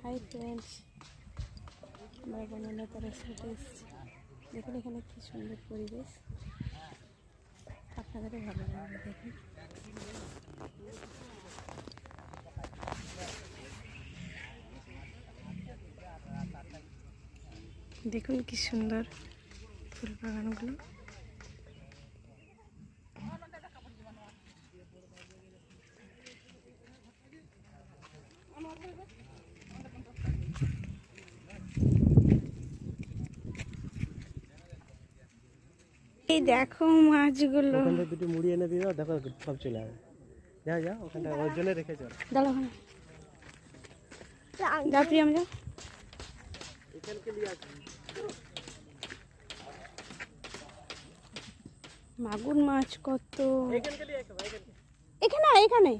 Hi friends, আমরা বনলতা রিসোর্টে এসেছি। দেখুন এখানে কি সুন্দর পরিবেশ, আপনাদেরও ভালো লাগবে। দেখুন দেখুন কি সুন্দর ফুল বাগানগুলো। এই দেখো মাছগুলো, ওখানে দুটো মুড়ি এনে দিও, দেখো সব চলে আসবে। যা যা ওখানটা ওর জন্য রেখে চল। দাঁড়াও যা প্রিয়াম যা। এখানকে নিয়ে আসবি। মাগুর মাছ কত এখানকে নিয়ে আসো, এখানকে। এখানে এখানে